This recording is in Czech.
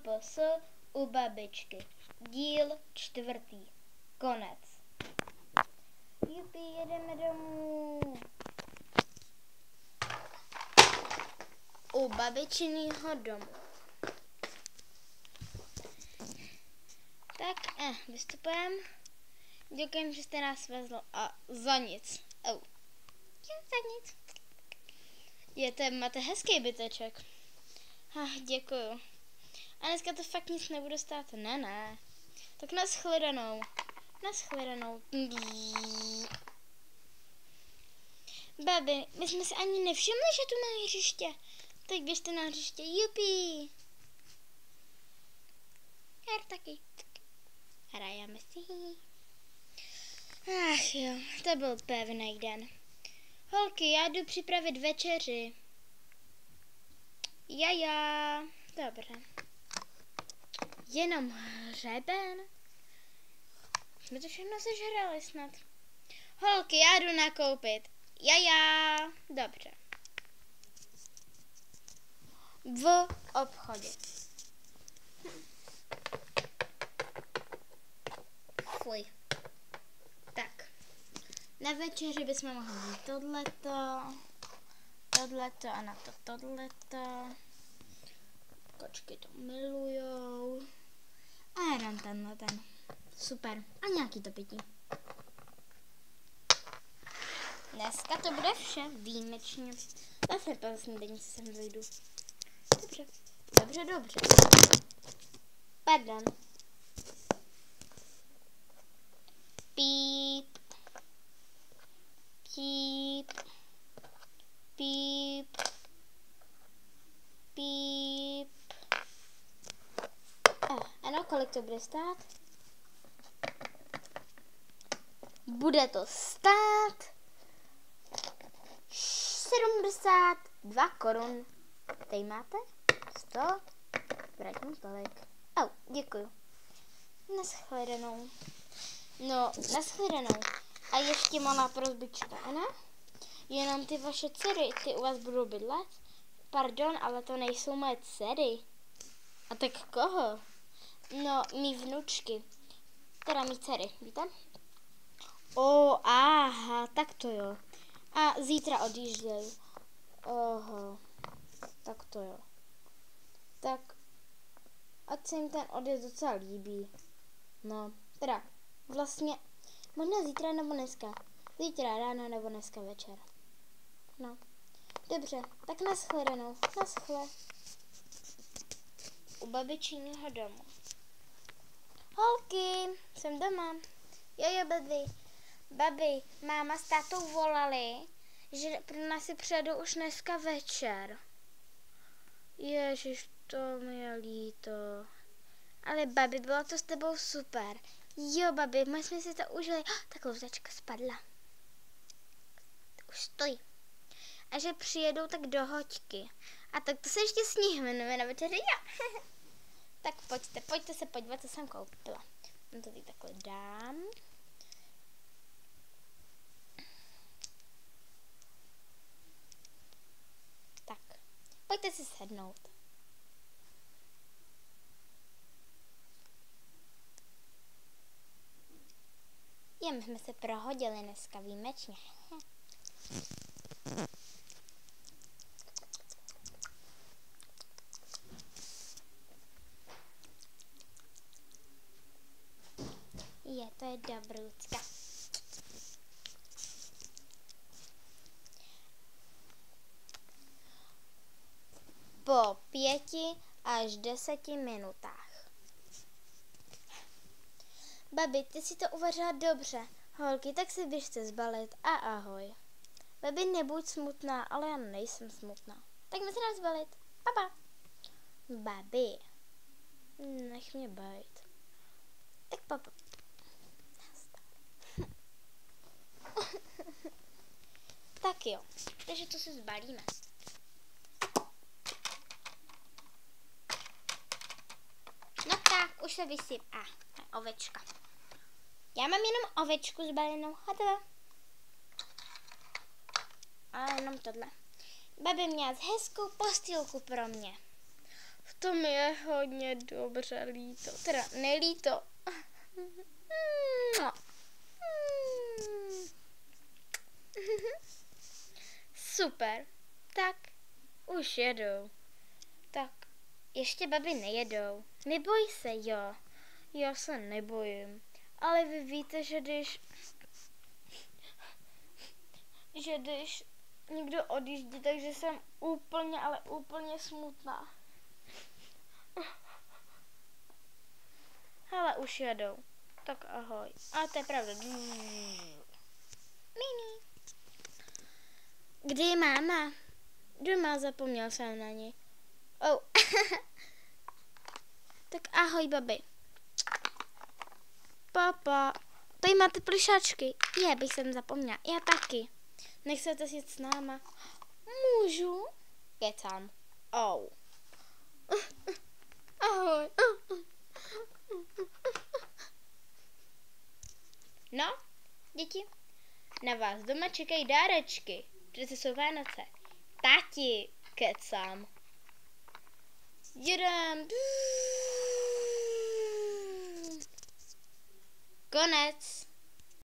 PPS u babičky. Díl 4. Konec. Jupi, jedeme domů. U babičinýho domu. Tak, vystupujeme. Děkujem, že jste nás vezlo a za nic. Za nic. Máte hezký byteček. Děkuju. A dneska to fakt nic nebude stát. Ne. Tak nashledanou. Babi, my jsme si ani nevšimli, že tu má hřiště. Tak běžte na hřiště. Jupi. Já taky. Hrajeme si. Ach jo, to byl pevný den. Holky, já jdu připravit večeři. Jaja, dobře. Jenom hřeben? Jsme to všechno sežrali snad. Holky, já jdu nakoupit. Jaja, dobře. V obchodě. Fuj. Tak. Na večeři bychom mohli mít tohleto a na to tohleto. Kočky to milujou. A jenom tenhle ten. Super. A nějaký to pití. Dneska to bude vše výjimečně. Zase to snídaní se sem dojdu. Dobře. Pardon. Píp. Ano, kolik to bude stát? Bude to stát 72 korun. Tady máte 100. Vrátím tolik. Děkuju. Naschledanou. A ještě malá prosbička, ne? Jenom ty vaše dcery, ty u vás budou bydlet? Pardon, ale to nejsou moje dcery. A tak koho? No, mý vnučky. Teda mý dcery, víte? Aha, tak to jo. A zítra odjížděj. Tak to jo. Tak, ať se jim ten odjezd docela líbí. No, teda, vlastně, možná zítra nebo dneska. Zítra ráno nebo dneska večer. No, dobře, tak nashledanou. Naschle. U babičíního domu. Holky, jsem doma. Jo, babi, máma s tátou volali, že pro nás si přijedou už dneska večer. Ježiš, to mi je líto. Ale babi, bylo to s tebou super. Jo, babi, my jsme si to užili. Ta klouzačka spadla. Už stojí. A že přijedou tak do hoďky. A tak to se ještě sníhneme na večeři. Jo. Tak pojďte se podívat, co jsem koupila. No to teď takhle dám. Tak, pojďte si sednout. My jsme se prohodili dneska výjimečně. To je dobrůcka. Po 5 až 10 minutách. Babi, ty si to uvařila dobře. Holky, tak si běžte zbalit a ahoj. Babi, nebuď smutná, ale já nejsem smutná. Tak my se dám zbalit. Papa. Babi, nech mě bejt. Tak papa. Tak jo, takže to si zbalíme. No tak, už se vysyp. Ovečka. Já mám jenom ovečku zbalenou. Hotovo. A jenom tohle. Babi měla hezkou postýlku pro mě. V to mi je hodně dobře líto. Teda nelíto. Super. Tak, už jedou. Tak, ještě babi nejedou. Neboj se, jo. Já se nebojím. Ale vy víte, že když někdo odjíždí, takže jsem úplně, ale úplně smutná. Hele, už jedou. Tak ahoj. A to je pravda. Mini. Kde je máma? Doma, zapomněl jsem na ní. Oh. Tak ahoj, babi. Papa. Tady máte plišačky. Já bych jsem zapomněla. Já taky. Nechcete jít s náma? Můžu? Kecám. Oh. Ahoj. No, děti, na vás doma čekají dárečky. Přece jsou Vánoce. Tati, kecám. Jedem. Konec.